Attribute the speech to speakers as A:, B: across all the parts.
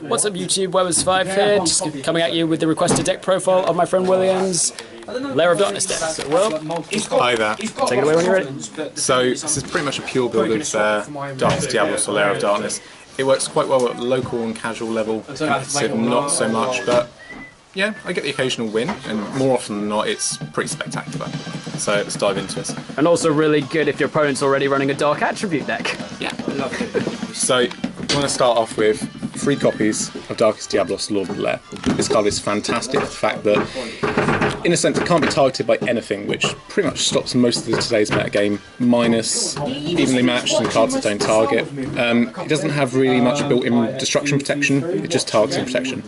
A: What's up YouTube, Webbers5 here, just coming at you with the requested deck profile of my friend William's Lair of Darkness deck. So, Will,
B: hi there.
A: Take it away when you're ready.
B: So this is pretty much a pure build of Darkness Diablos or Lair of Darkness. It works quite well at local and casual level, competitive not so much, but yeah, I get the occasional win, and more often than not it's pretty spectacular. So let's dive into it.
A: And also really good if your opponent's already running a Dark Attribute deck.
B: Yeah. So I want to start off with 3 copies of Darkest Diablos Lord of the Lair. This card is fantastic for the fact that, in a sense, it can't be targeted by anything, which pretty much stops most of today's metagame, minus evenly matched and cards that don't target. It doesn't have really much built-in destruction protection, it's just targeting protection.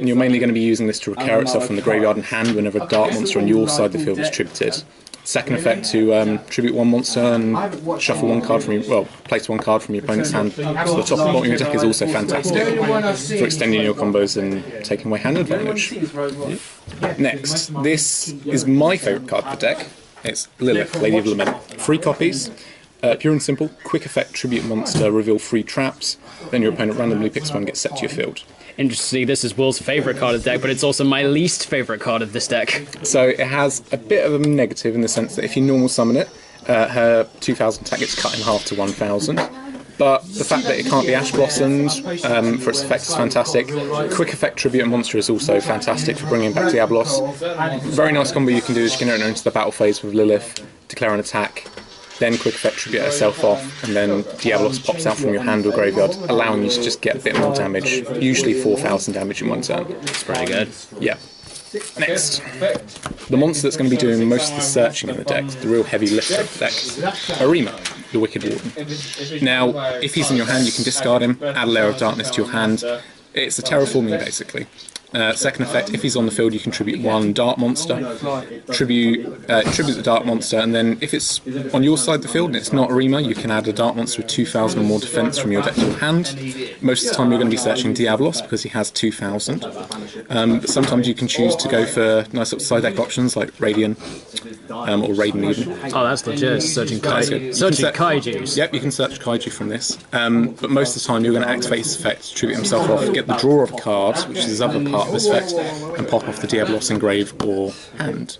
B: You're mainly going to be using this to recur itself from the graveyard and hand whenever a dark monster on your side of the field is tributed. Second effect to tribute 1 monster and shuffle 1 card from your, place 1 card from your opponent's hand to the top and bottom of your deck is also fantastic for extending your combos and taking away hand advantage. Next, this is my favourite card for the deck. It's Lilith, Lady of Lament. 3 copies. Pure and simple, quick effect, tribute monster, reveal 3 traps, then your opponent randomly picks 1 and gets set to your field.
A: Interestingly, this is Will's favourite card of the deck, but it's also my least favourite card of this deck.
B: So it has a bit of a negative in the sense that if you normal summon it, her 2000 attack gets cut in half to 1000. But the fact that it can't be Ash Blossomed for its effect is fantastic. Quick effect tribute monster is also fantastic for bringing back Diablos. Very nice combo you can do is you can enter into the battle phase with Lilith, declare an attack, then quick effect tribute herself off, and then Diablos pops out from your hand or graveyard, allowing you to just get a bit more damage, usually 4000 damage in 1 turn.
A: It's pretty good.
B: Yeah. Next, the monster that's going to be doing most of the searching in the deck, the real heavy lifter of the deck, Arima, the Wicked Warden. Now, if he's in your hand, you can discard him, add a Lair of Darkness to your hand. It's a terraforming basically. Second effect, if he's on the field you can tribute 1 dark monster, tribute the dark monster, and then if it's on your side of the field and it's not Arima, you can add a dark monster with 2000 or more defense from your deck to your hand. Most of the time you're going to be searching Diablos because he has 2000. But sometimes you can choose to go for nice little side deck options like Radiant, or Raiden even.
A: Oh, that's legit, searching Kaiju. Searching Kaijus.
B: Yep, you can search Kaiju from this. But most of the time you're going to activate his effect, tribute himself off, get the draw of a card, which is his other part of this effect, and pop off the Diablos engrave or hand.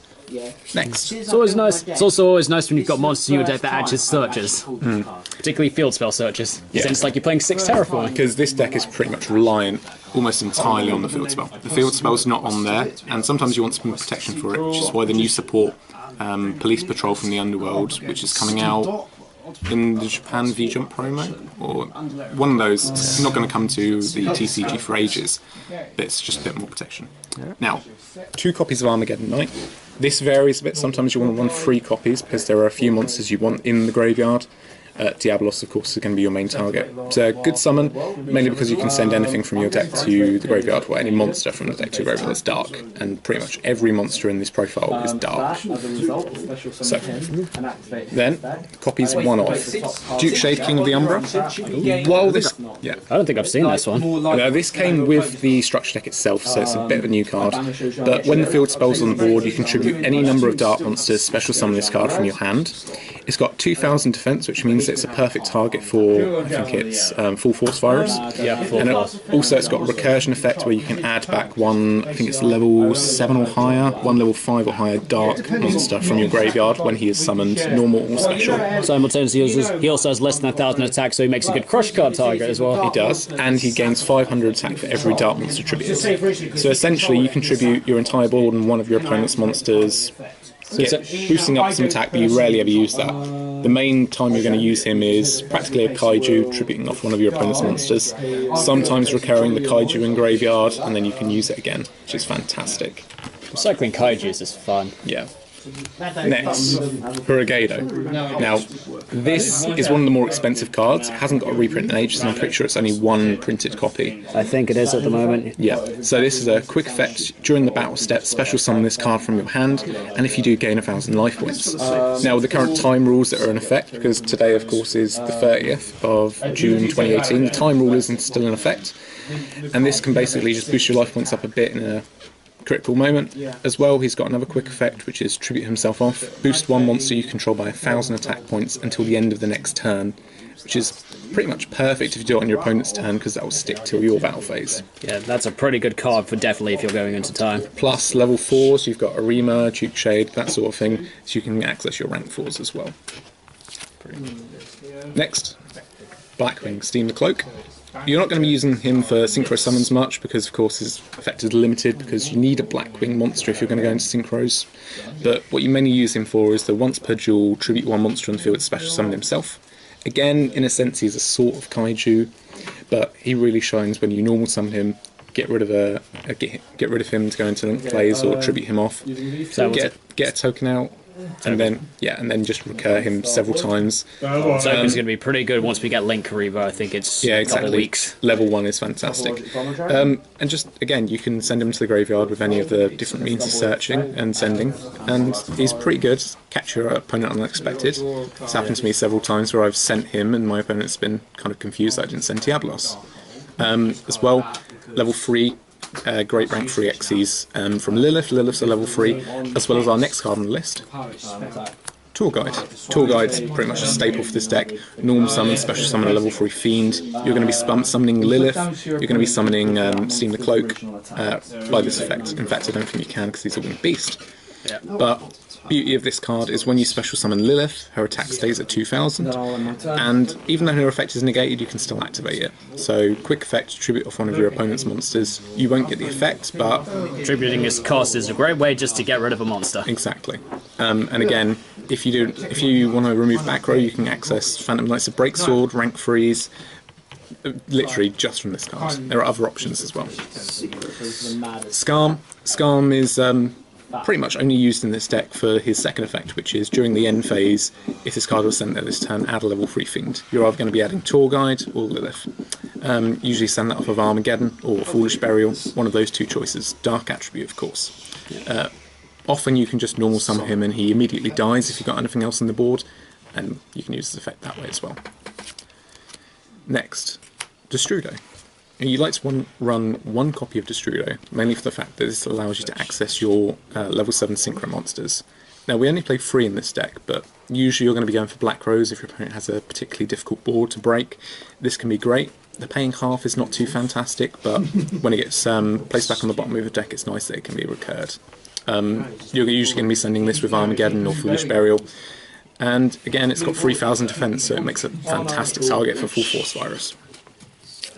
B: Next.
A: It's always nice. It's also always nice when you've got monsters in your deck that actually searches. Particularly field spell searches. Yeah. It's like you're playing 6 Terraform.
B: Because this deck is pretty much reliant almost entirely on the field spell. The field spell's not on there, and sometimes you want some protection for it, which is why the new support, Police Patrol from the Underworld, which is coming out in the Japan V-Jump promo, or one of those. It's not going to come to the TCG for ages, but it's just a bit more protection. Now, 2 copies of Armageddon Knight. This varies a bit. Sometimes you want to run 3 copies because there are a few monsters you want in the graveyard. Diablos, of course, is going to be your main target. It's a good summon, mainly because you can send anything from your deck to the graveyard, or any monster from the deck to the graveyard that's dark, and pretty much every monster in this profile is dark. So, then, copies 1 off. Duke Shade, King of the Umbra. While this... Yeah.
A: I don't think I've seen this one.
B: No, this came with the structure deck itself, so it's a bit of a new card. But when the field spell's on the board, you contribute any number of dark monsters, special summon this card from your hand. It's got 2000 defense, which means it's a perfect target for, I think it's Full Force Virus.
A: Yeah,
B: and also it's got a recursion effect where you can add back 1, I think it's level 7 or higher, 1 level 5 or higher dark monster from your graveyard when he is summoned, normal or special.
A: Simultaneously, he also has less than 1000 attack, so he makes a good crush card target as well.
B: He does, and he gains 500 attack for every dark monster tributed. So essentially you contribute your entire board and one of your opponent's monsters, boosting up some attack, but you rarely ever use that. The main time you're going to use him is practically a Kaiju, tributing off one of your opponent's monsters, sometimes recurring the Kaiju in graveyard, and then you can use it again, which is fantastic.
A: Recycling Kaijus is fun.
B: Yeah. Next, Hurrigado. Now, this is one of the more expensive cards. It hasn't got a reprint in ages, and I'm pretty sure it's only 1 printed copy.
A: I think it is at the moment.
B: Yeah, so this is a quick effect. During the battle step, special summon this card from your hand, and if you do, gain 1000 life points. Now, with the current time rules that are in effect, because today, of course, is the 30th of June 2018, the time rule isn't still in effect, and this can basically just boost your life points up a bit in a critical moment. As well, he's got another quick effect, which is tribute himself off. Boost 1 monster you control by 1000 attack points until the end of the next turn. which is pretty much perfect if you do it on your opponent's turn, because that will stick till your battle phase.
A: Yeah, that's a pretty good card for definitely if you're going into time.
B: Plus level 4s, you've got Arima, Duke Shade, that sort of thing, so you can access your rank 4s as well. Next, Blackwing, Steam the Cloak. You're not going to be using him for synchro summons much, because of course his effect is limited, because you need a Blackwing monster if you're going to go into synchros. But what you mainly use him for is the once per duel tribute one monster on the field to special summon himself. Again, in a sense, he's a sort of kaiju, but he really shines when you normal summon him, get rid of him to go into link plays or tribute him off, get a token out, and then just recur him several times.
A: Token's going to be pretty good once we get Link Reaver. I think it's a couple of weeks.
B: Level 1 is fantastic. And just, again, you can send him to the graveyard with any of the different means of searching and sending, and he's pretty good. Catch your opponent unexpected. It's happened to me several times where I've sent him and my opponent's been kind of confused that I didn't send Diablos. As well, level 3, great rank 3 Xyz from Lilith. Lilith's a level 3, as well as our next card on the list, Tour Guide. Tour Guide's pretty much a staple for this deck. Normal summon, special summon a level 3 Fiend. You're going to be summoning Lilith, you're going to be summoning Steam the Cloak by this effect. In fact, I don't think you can because he's a winged beast.
A: Yeah.
B: But beauty of this card is when you special summon Lilith, her attack stays at 2000, and even though her effect is negated, you can still activate it. So quick effect, tribute off one of your opponent's monsters. You won't get the effect, but
A: tributing its cost is a great way just to get rid of a monster.
B: Exactly. And again, if you want to remove back row, you can access Phantom Knights of Breaksword, rank 3s, literally just from this card. There are other options as well. Skarm. Skarm is pretty much only used in this deck for his second effect, which is during the end phase, if this card was sent there this turn, add a level 3 Fiend. You're either going to be adding Tour Guide or Lilith. Usually send that off of Armageddon or Foolish Burial, one of those two choices. Dark Attribute, of course. Often you can just normal summon him and he immediately dies if you've got anything else on the board, and you can use his effect that way as well. Next, Destrudo. You'd like to run one copy of Destrudo, mainly for the fact that this allows you to access your level 7 Synchro monsters. Now, we only play 3 in this deck, but usually you're going to be going for Black Rose if your opponent has a particularly difficult board to break. This can be great. The paying half is not too fantastic, but when it gets placed back on the bottom of the deck, it's nice that it can be recurred. You're usually going to be sending this with Armageddon or Foolish Burial. And again, it's got 3000 defense, so it makes a fantastic target for Full Force Virus.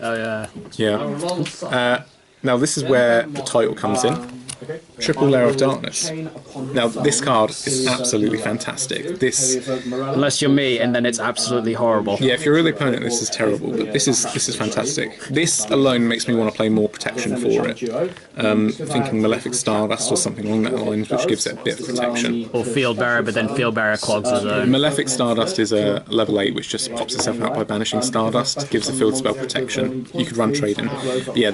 A: Oh yeah.
B: Yeah. Now this is where the title comes in. Triple Lair of Darkness. Now this card is absolutely fantastic.
A: Unless you're me, and then it's absolutely horrible.
B: Yeah, if you're a real opponent, this is terrible. But this is fantastic. This alone makes me want to play more protection for it. Thinking Malefic Stardust or something along that line, which gives it a bit of protection.
A: Or Field Bearer, but then Field Bearer clogs his own.
B: Malefic Stardust is a level 8 which just pops itself out by banishing Stardust, gives a field spell protection. You could run trade in. But yeah,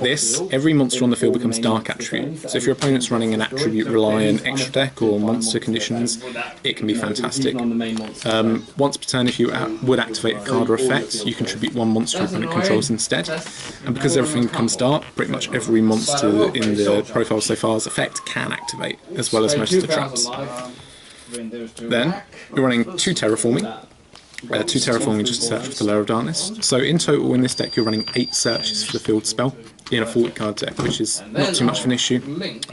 B: every monster on the field becomes Dark Attribute. So if your opponent's running an attribute reliant extra deck or monster conditions, it can be fantastic. Once per turn, if you would activate a card or effect, you contribute one monster your opponent controls instead. And because everything becomes dark, pretty much every monster in the profile so far's effect can activate, as well as most of the traps. Then you're running 2 Terraforming. 2 Terraforming just to search for the Lair of Darkness. So in total in this deck you're running 8 searches for the field spell in a 40 card deck, which is not too much of an issue.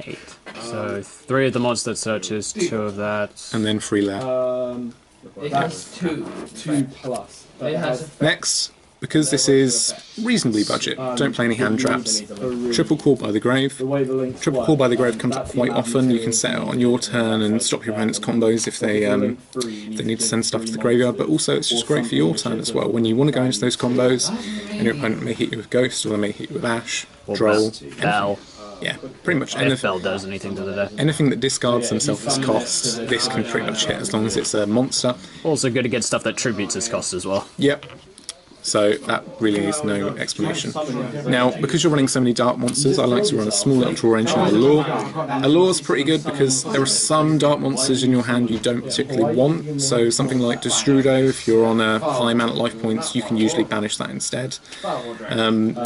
A: 8. So 3 of the monster searches, 2 of that.
B: And then 3 Lair.
C: It has 2 plus.
B: Next, because this is reasonably budget, don't play any hand traps. Triple Call by the Grave. Triple Call by the Grave comes up quite often. You can set it on your turn and stop your opponent's combos if they need to send stuff to the graveyard, but also it's just great for your turn as well. When you want to go into those combos and your opponent may hit you with Ghost or they may hit you with Ash, Droll,
A: Bell.
B: Yeah, pretty much
A: If Bell does anything to the deck.
B: anything that discards themselves as costs, this can pretty much hit as long as it's a monster.
A: Also good to get stuff that tributes its cost as well.
B: Yep. So that really needs no explanation. Now, because you're running so many dark monsters, I like to run a small little draw engine of Allure. Allure's pretty good because there are some dark monsters in your hand you don't particularly want. So something like Destrudo, if you're on a high amount of life points, you can usually banish that instead.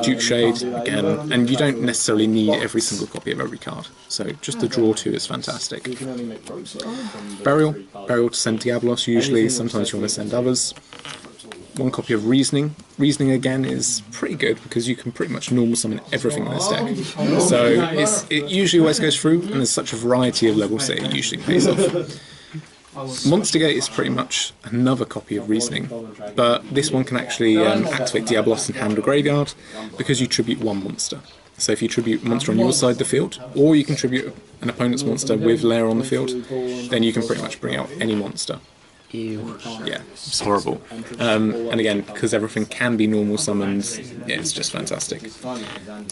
B: Duke Shade, again, and you don't necessarily need every single copy of every card. So just the draw 2 is fantastic. Burial to send Diablos usually, sometimes you want to send others. one copy of Reasoning. Reasoning again is pretty good because you can pretty much normal summon everything in this deck. So it usually always goes through, and there's such a variety of levels that it usually pays off. Monster Gate is pretty much another copy of Reasoning, but this one can actually activate Diablos and handle Graveyard because you tribute one monster. So if you tribute a monster on your side of the field, or you can tribute an opponent's monster with Lair on the field, then you can pretty much bring out any monster.
A: Ew.
B: Yeah, it's horrible. And again, because everything can be normal summons, yeah, it's just fantastic.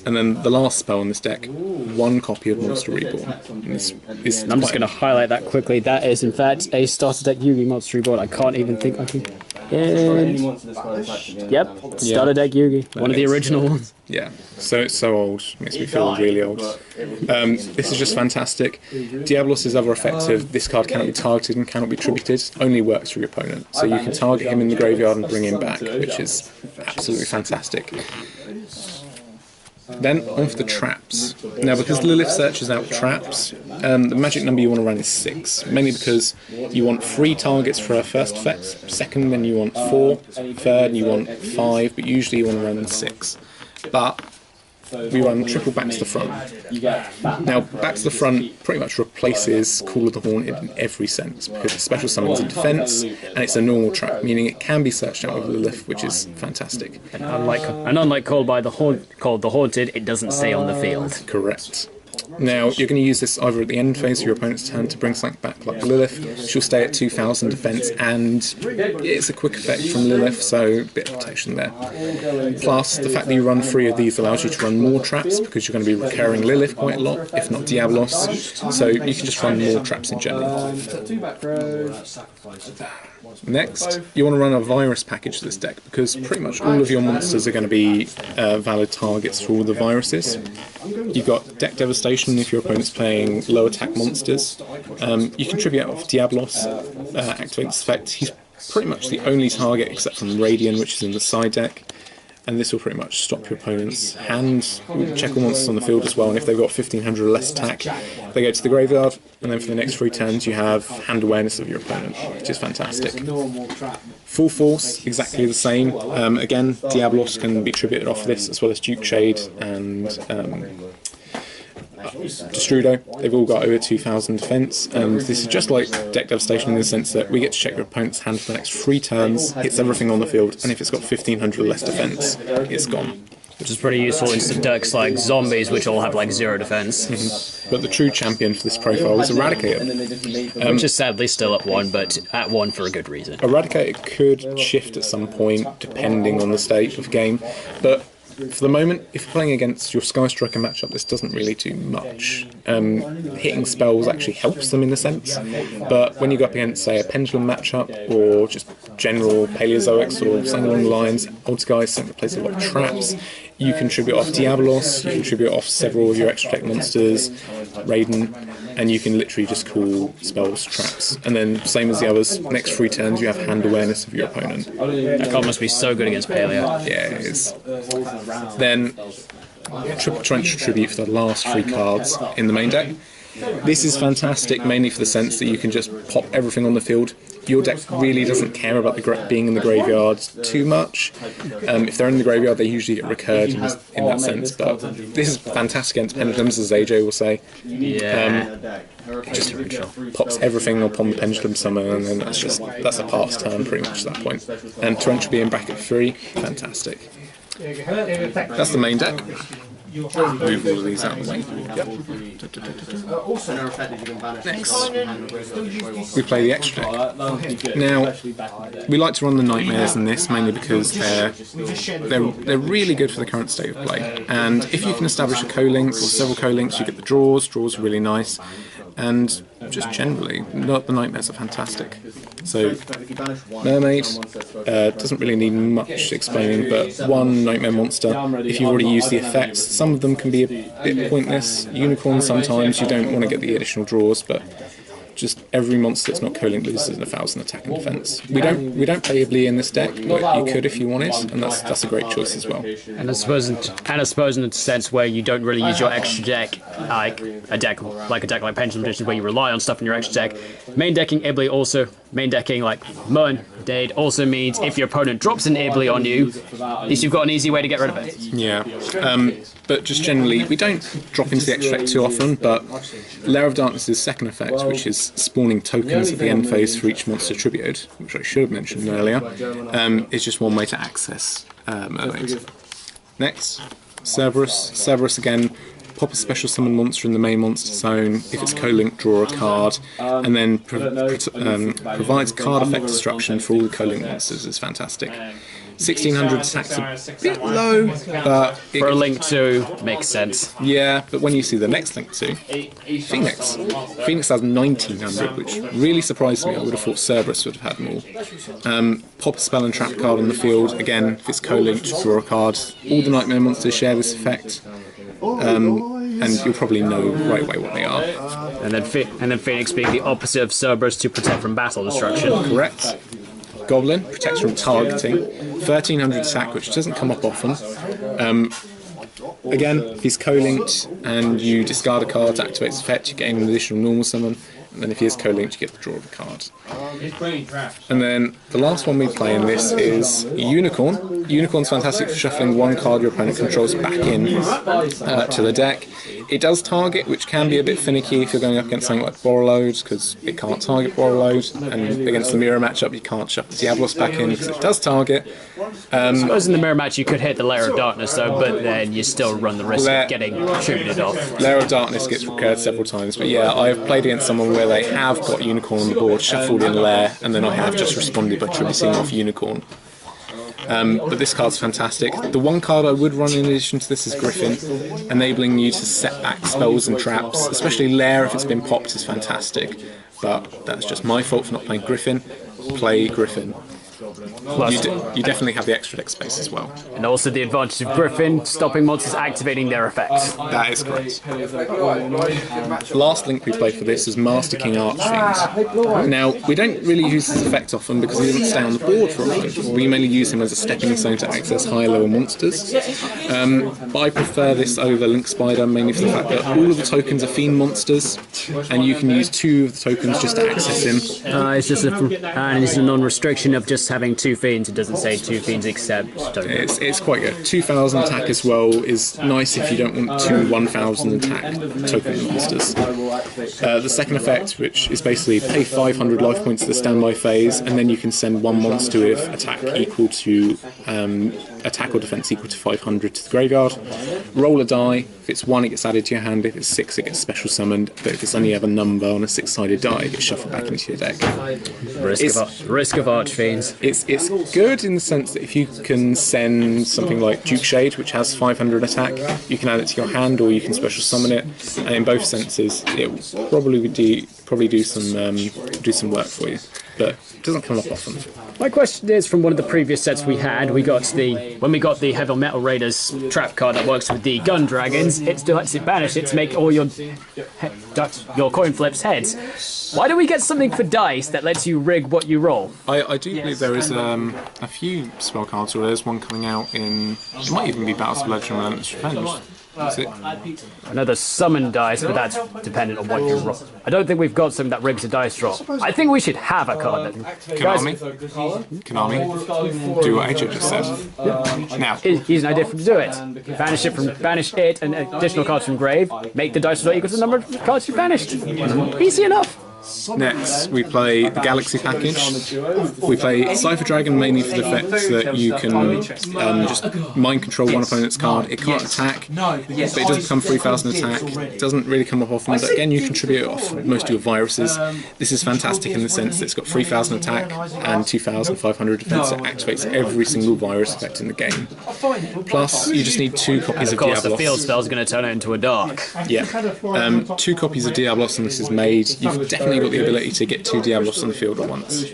B: And then the last spell in this deck, one copy of Monster Reborn. I'm just
A: going to highlight that quickly. That is, in fact, a starter deck Yugi Monster Reborn. I can't even think I can... Yep, starter deck Yugi. One of the original ones.
B: Yeah, so it's so old. Makes me feel really old. This is just fantastic. Diablos' other effective. This card cannot be targeted and cannot be tributed. Only works for your opponent. So you can target him in the graveyard and bring him back, which is absolutely fantastic. Then on for the traps. Now, because Lilith searches out traps, the magic number you want to run is 6. Mainly because you want 3 targets for her first effect, second then you want 4, third you want 5, but usually you want to run 6. But we run triple back to the front. Now, back to the front pretty much replaces Call of the Haunted in every sense, because it's special summons in defense, and it's a normal trap, meaning it can be searched out with Lilith, which is fantastic.
A: And unlike Called the Haunted, it doesn't stay on the field.
B: Correct. Now, you're going to use this either at the end phase of your opponent's turn to bring something back like Lilith. She'll stay at 2000 defense, and it's a quick effect from Lilith, so a bit of protection there. Plus, the fact that you run 3 of these allows you to run more traps, because you're going to be recurring Lilith quite a lot, if not Diablos, so you can just run more traps in general. Next, you want to run a virus package to this deck, because pretty much all of your monsters are going to be valid targets for all the viruses. You've got Deck Devastation if your opponent's playing low attack monsters. You can tribute out of Diablos, activate this effect. He's pretty much the only target except from Radiant, which is in the side deck. And this will pretty much stop your opponent's hand. Check all monsters on the field as well, and if they've got 1500 or less attack, they go to the graveyard, and then for the next 3 turns you have hand awareness of your opponent, which is fantastic. Full Force, exactly the same. Again, Diablos can be tributed off this, as well as Duke Shade and Destrudo. They've all got over 2000 defense, and this is just like Deck Devastation in the sense that we get to check your opponent's hand for the next 3 turns, hits everything on the field, and if it's got 1500 or less defense, it's gone.
A: Which is pretty useful in some decks like Zombies, which all have like 0 defense.
B: But the true champion for this profile is Eradicator.
A: Which is sadly still at 1, but at 1 for a good reason.
B: Eradicator could shift at some point, depending on the state of the game, but for the moment, if you're playing against your Sky Striker matchup, this doesn't really do much. Hitting spells actually helps them in a sense, but when you go up against, say, a Pendulum matchup, or just general Paleozoics, or something along the lines, Old Skies, something that plays a lot of traps, you can tribute off Diablos, you can tribute off several of your extra tech monsters, Raiden, and you can literally just call spells traps. And then, same as the others, next 3 turns you have hand awareness of your opponent.
A: That card must be so good against Paleo.
B: Yeah, it is. Then, Triple Trench Tribute for the last 3 cards in the main deck. This is fantastic, mainly for the sense that you can just pop everything on the field. Your deck really doesn't care about being in the graveyard too much. If they're in the graveyard, they usually get recurred in that sense, but this is fantastic against Pendulums, as AJ will say. Just pops everything upon the Pendulum Summon, and then that's a pass turn pretty much at that point. And Torrential being bracket 3, fantastic. That's the main deck. Move all of these out of the way. Yep. Next, we play the extra deck. Now, we like to run the Nightmares in this, mainly because they're really good for the current state of play. And if you can establish a co-link, or several co-links, you get the draws. Draws are really nice. And just generally, the Nightmares are fantastic. So, Mermaid doesn't really need much explaining, but 1 Nightmare monster, if you've already used the effects, some of them can be a bit pointless. Unicorn sometimes, you don't want to get the additional draws, but just every monster that's not co-linked loses an 1,000 attack and defense. We don't play Ibli in this deck, but you could if you wanted, and that's a great choice as well.
A: And I suppose in a sense where you don't really use your extra deck like a deck like Pendulum Magician, where you rely on stuff in your extra deck. Main decking Ibli also like Mun Dade also means if your opponent drops an Ibli on you, at least you've got an easy way to get rid of it.
B: Yeah. But just generally, we don't drop into the extra effect too often, but Lair of Darkness' second effect, which is spawning tokens at the end phase for each monster tributed, which I should have mentioned earlier, is just one way to access Mermaid. Next, Cerberus. Cerberus again, pop a special summon monster in the main monster zone. If it's co-linked, draw a card, and then provides card effect destruction for all the co-linked monsters. Is fantastic. 1,600 attacks a bit low, but
A: for a link 2 makes sense.
B: Yeah, but when you see the next link 2, Phoenix has 1,900, which really surprised me. I would have thought Cerberus would have had more. Pop a spell and trap card on the field. Again, if it's co-linked, draw a card. All the Nightmare monsters share this effect. And you'll probably know right away what they are.
A: And then Phoenix being the opposite of Cerberus to protect from battle destruction.
B: Correct. Goblin protects from targeting. 1,300 attack, which doesn't come up often. Again, if he's co-linked and you discard a card to activate its effect, you gain an additional normal summon. And then if he is co-linked, you get to draw the card. And then the last one we play in this is Unicorn. Unicorn's fantastic for shuffling one card your opponent controls back in to the deck. It does target, which can be a bit finicky if you're going up against something like Borreload, because it can't target Borreload, and against the mirror matchup you can't shove the Diablos back in because it does target.
A: I suppose in the mirror match you could hit the Lair of Darkness though, but then you still run the risk of getting tributed off.
B: Lair of Darkness gets recurred several times, but yeah, I've played against someone where they have got Unicorn on the board, shuffled in Lair, and then I have just responded by tributing off Unicorn. But this card's fantastic. The one card I would run in addition to this is Griffin, enabling you to set back spells and traps, especially Lair if it's been popped is fantastic, but that's just my fault for not playing Griffin. Play Griffin. You definitely have the extra deck space as well.
A: And also the advantage of Griffin, stopping monsters activating their effects.
B: That is correct. Last link we played for this is Master King Archfiend. Now, we don't really use his effect often because he doesn't stay on the board for often. We mainly use him as a stepping stone to access higher level monsters. But I prefer this over Link Spider mainly for the fact that all of the tokens are Fiend monsters, and you can use 2 of the tokens just to access him.
A: It's just a non-restriction of just having 2 Fiends. It doesn't say 2 Fiends except tokens.
B: It's quite good. 2,000 attack as well is nice if you don't want 2 1,000 attack token monsters. The second effect, which is basically pay 500 life points to the standby phase, and then you can send one monster with attack equal to attack or defense equal to 500 to the graveyard. Roll a die. If it's 1, it gets added to your hand. If it's 6, it gets special summoned. But if it's any other number on a 6-sided die, it gets shuffled back into your deck.
A: Risk of Archfiends.
B: It's good in the sense that if you can send something like Duke Shade, which has 500 attack, you can add it to your hand, or you can special summon it. And in both senses, it will probably do some work for you. But it doesn't come up often.
A: My question is, from one of the previous sets we had, when we got the Heavy Metal Raiders trap card that works with the Gun Dragons, it still lets it banish it to make all your coin flips heads. Why don't we get something for dice that lets you rig what you roll?
B: I do believe there is a few spell cards, or there's one coming out in... It might even be Battles of Legend Relentless Revenge. Is it?
A: Another summon dice, but that's dependent on what you roll. I don't think we've got something that rigs a dice roll. I think we should have a card that...
B: Konami, do what AJ just said. Yeah. Now,
A: here's an idea to do it. Banish it and additional cards from grave. Make the dice roll equal to the number of cards you banished. Easy enough.
B: Next, we play the Galaxy package. We play Cypher Dragon mainly for the effect that you can just mind control one opponent's card. It can't attack, but it does become 3,000 attack. It doesn't really come up often, but again, you contribute it off most of your viruses. This is fantastic in the sense that it's got 3,000 attack and 2,500 defense. It activates every single virus effect in the game. Plus, you just need 2 copies of Diablos.
A: Of course, the field spell's going to turn it into a dark.
B: Yeah. 2 copies of Diablos, and this is made. You've definitely got the ability to get 2 Diablos on the field at once.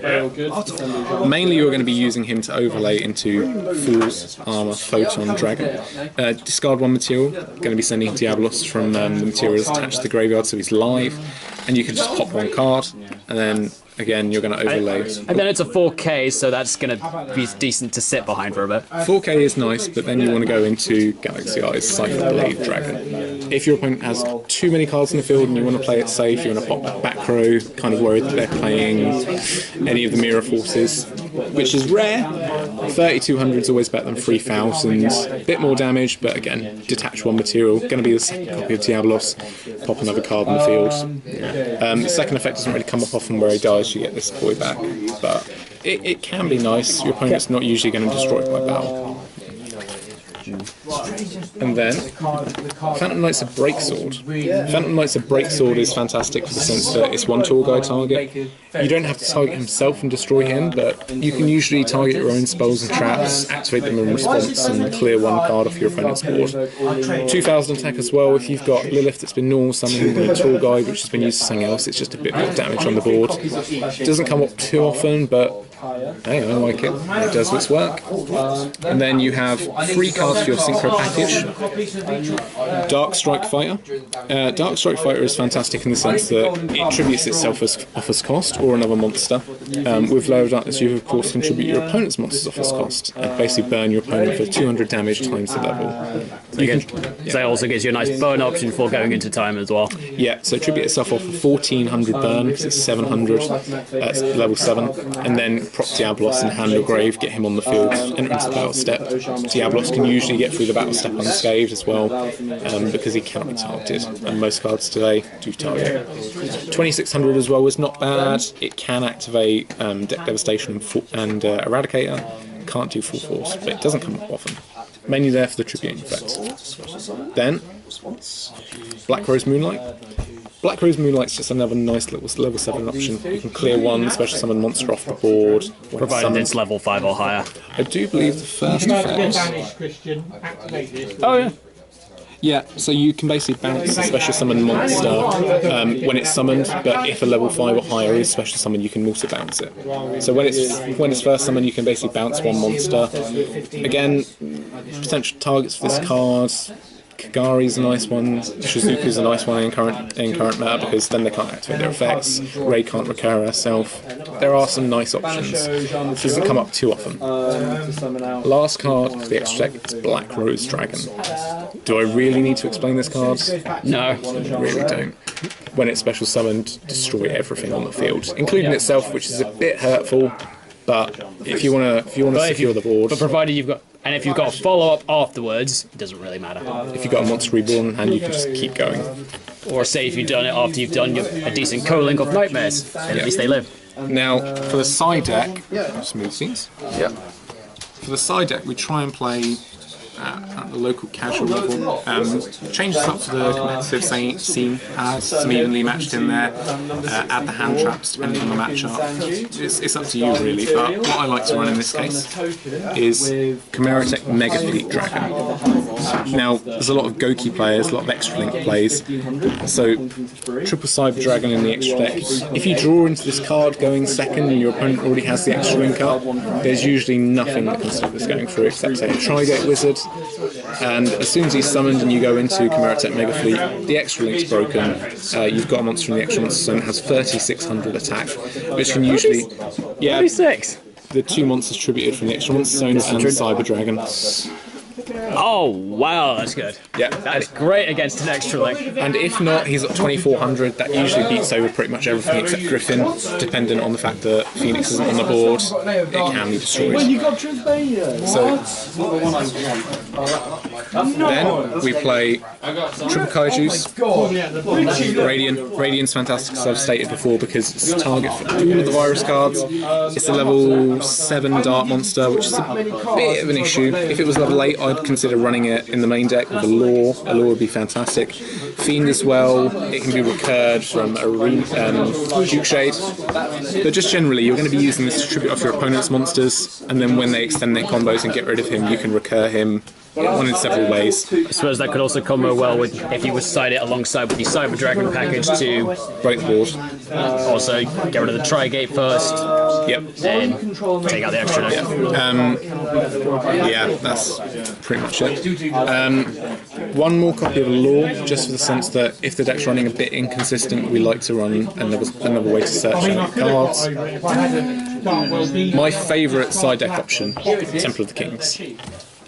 B: Mainly you're going to be using him to overlay into full armor Photon Dragon. Discard 1 material, going to be sending Diablos from the materials attached to the graveyard so he's live. and you can just pop one card, and then again you're going to overlay.
A: And then it's a 4K, so that's going to be decent to sit behind for a bit.
B: 4K is nice, but then you want to go into Galaxy Eyes, Cypher Blade Dragon. If your opponent has too many cards in the field and you want to play it safe, you want to pop back row, kind of worried that they're playing any of the mirror forces, which is rare. 3200 is always better than 3000. A bit more damage, but again, detach one material. Going to be the second copy of Diablos. Pop another card in the field. The second effect doesn't really come up often where he dies, you get this boy back. But it can be nice. Your opponent's not usually going to destroy it by battle. And then, Phantom Knight's a breaksword. Phantom Knight's a breaksword is fantastic for the sense that it's one tour guide target. You don't have to target himself and destroy him, but you can usually target your own spells and traps, activate them in response, and clear one card off your opponent's board. 2000 attack as well. If you've got Lilith that's been normal summoned and a tour guide which has been used for something else, it's just a bit more damage on the board. It doesn't come up too often, but hey, I like it. It does its work. And then you have 3 cards for your Synchro package. Dark Strike Fighter. Dark Strike Fighter is fantastic in the sense that it tributes itself as offers cost, or another monster. With Lair of Darkness, you of course contribute your opponent's monster's offers cost, and basically burn your opponent for 200 damage times the level.
A: So it also gives you a nice burn option for going into time as well.
B: Yeah, so tribute itself off for 1400 burn, because it's 700 at level 7, and then prop Diablos and Handle Grave, get him on the field, enter into the battle step. Diablos can usually get through the battle step unscathed as well, because he cannot be targeted, and most cards today do target. 2600 as well is not bad. It can activate Deck Devastation and Eradicator. Can't do full force, but it doesn't come up often. Mainly there for the tribute effect. Then, Black Rose Moonlight. Black Rose Moonlight's just another nice little level 7 option. You can clear one special summon monster off the board.
A: Provided it's level 5 or higher.
B: I do believe the first effect.
A: Oh yeah.
B: Yeah, so you can basically bounce a special summon monster when it's summoned, but if a level 5 or higher is special summon, you can multi bounce it. So when it's first summoned, you can basically bounce one monster. Again, potential targets for this card. Kagari's a nice one, Shizuku's a nice one in current meta, because then they can't activate their effects, Rei can't recur herself. There are some nice options. It doesn't come up too often. Last card for the extra deck is Black Rose Dragon. Do I really need to explain this card?
A: No.
B: I really don't. When it's special summoned, destroy everything on the field, including itself, which is a bit hurtful, but if you want to secure the board.
A: But provided you've got... And if you've got a follow-up afterwards, it doesn't really matter.
B: If you've got a monster reborn, and you can just keep going.
A: Or say if you've done it after you've done a decent co-link of Nightmares, and at least they live.
B: Now, for the side deck, smooth scenes.
C: Yeah.
B: For the side deck, we try and play at the local casual level. Change this up to the competitive scene, add some evenly matched in there, add the hand traps depending on the matchup. It's up to you really, but what I like to run in this case is Chimeratech Mega Fleet Dragon. Now, there's a lot of Goki players, a lot of Extra Link plays, so triple Cyber Dragon in the extra deck. If you draw into this card going second and your opponent already has the Extra Link up, there's usually nothing that can stop this going through except say a Tri-Gate Wizard. And as soon as he's summoned and you go into Chimeratech Mega Fleet, the extra link's broken. You've got a monster in the extra monster zone that has 3600 attack, which can usually... Yeah,
A: 36?
B: The 2 monsters tributed from the extra monster zone and Cyber Dragon.
A: Oh, wow, that's good.
B: Yeah.
A: That's great against an extra link.
B: And if not, he's at 2400. That usually beats over pretty much everything except Griffin, dependent on the fact that Phoenix isn't on the board. It can be destroyed. So, then we play Triple Kaijus. Radiant's fantastic, as I've stated before, because it's a target for all of the virus cards. It's a level 7 Dark Monster, which is a bit of an issue. If it was level 8, I'd consider running it in the main deck with a Lair. A Lair would be fantastic. Fiend as well, it can be recurred from a Duke Shade. But just generally, you're going to be using this to tribute off your opponent's monsters, and then when they extend their combos and get rid of him, you can recur him. One in several ways.
A: I suppose that could also combo well with if you would side it alongside with the Cyber Dragon package to
B: break the board.
A: Also get rid of the Tri-Gate first.
B: Yep.
A: Then take out the extra deck.
B: Yeah, that's pretty much it. one more copy of Lair, just for the sense that if the deck's running a bit inconsistent, we like to run another way to search out cards. My favourite side deck option, Temple of the Kings.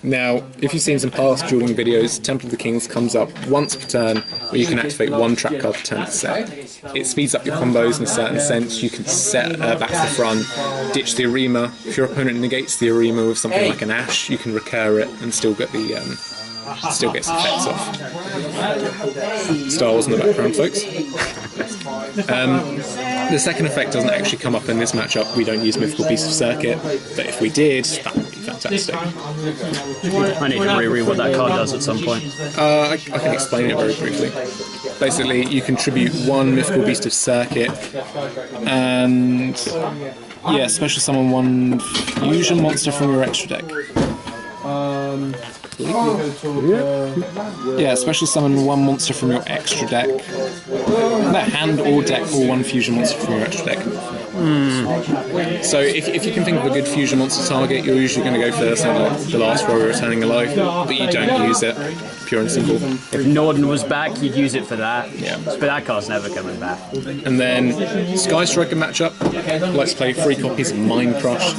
B: Now, if you've seen some past dueling videos, Temple of the Kings comes up once per turn where you can activate one trap card per turn to set. It speeds up your combos in a certain sense. You can set back to the front, ditch the Arima. If your opponent negates the Arima with something like an Ash, you can recur it and still get the still gets effects off. Star Wars in the background, folks. The second effect doesn't actually come up in this matchup. We don't use Mythical Beast of Circuit, but if we did, that would be fantastic.
A: I need to reread what that card does at some point.
B: I can explain it very briefly. Basically, you contribute one Mythical Beast of Circuit, and yeah, special summon one fusion monster from your extra deck. Yeah, special summon one monster from your extra deck. Hand or deck, or one fusion monster from your extra deck. So if you can think of a good fusion monster target, you're usually going to go for something like the last Warrior Returning Alive, but you don't use it, pure and simple.
A: If Norden was back, you'd use it for that.
B: Yeah.
A: But that card's never coming back.
B: And then Sky Striker matchup, let's play 3 copies of Mind Crush.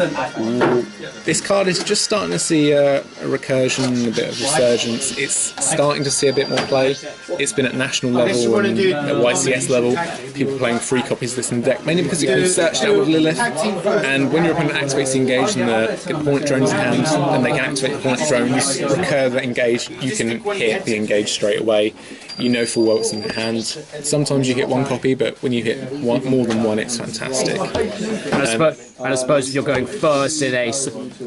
B: This card is just starting to see a recursion, a bit of resurgence. It's starting to see a bit more play. It's been at national level and at YCS level, people playing 3 copies of this in the deck, mainly because you can search it out with Lilith, and when your opponent activates the engage and the opponent drones in hand, and they can activate the opponent's drones, recur the engage, you can hit the engage straight away. You know full well it's in your hand. Sometimes you hit 1 copy, but when you hit more than 1, it's fantastic.
A: And I suppose if you're going first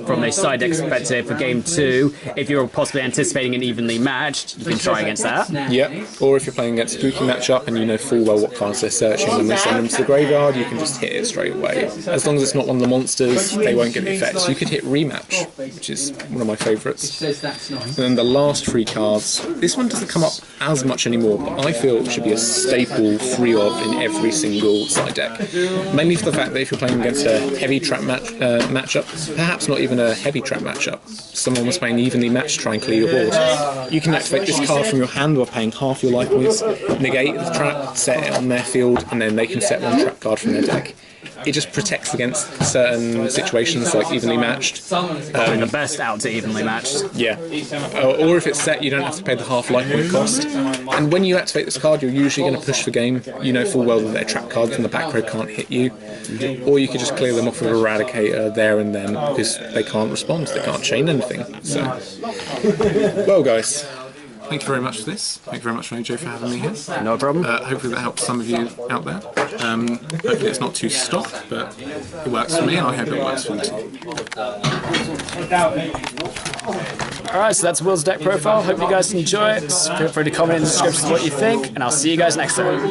A: from a side deck perspective for game 2, if you're possibly anticipating an evenly matched, you can try against that.
B: Yeah, or if you're playing against a spooky matchup and you know full well what cards they're searching and they send them to the graveyard, you can just hit it straight away. As long as it's not one of the monsters, they won't get the effects. You could hit Rematch, which is one of my favourites. And then the last 3 cards, this one doesn't come up as much anymore, but I feel it should be a staple 3 of in every single side deck. Mainly for the fact that if you're playing against a heavy trap matchup, perhaps not even a heavy trap matchup, someone was playing evenly matched to try and clear your board, you can activate this card from your hand while paying half your life points, negate the trap, set it on their field, and then they can set 1 trap card from their deck. It just protects against certain situations like evenly matched.
A: The best out to evenly matched.
B: Yeah. Or if it's set, you don't have to pay the half life point cost. And when you activate this card, you're usually going to push the game. You know full well that their trap cards in the back row can't hit you. Or you could just clear them off with Eradicator there and then because they can't respond, they can't chain anything. So, well, guys. Thank you very much for this. Thank you very much, Yugioh, for having me here.
A: No problem.
B: Hopefully that helps some of you out there. Hopefully it's not too stock, but it works for me and I hope it works for you too.
A: Alright, so that's Will's deck profile. Hope you guys enjoy it. Feel free to comment in the description what you think, and I'll see you guys next time.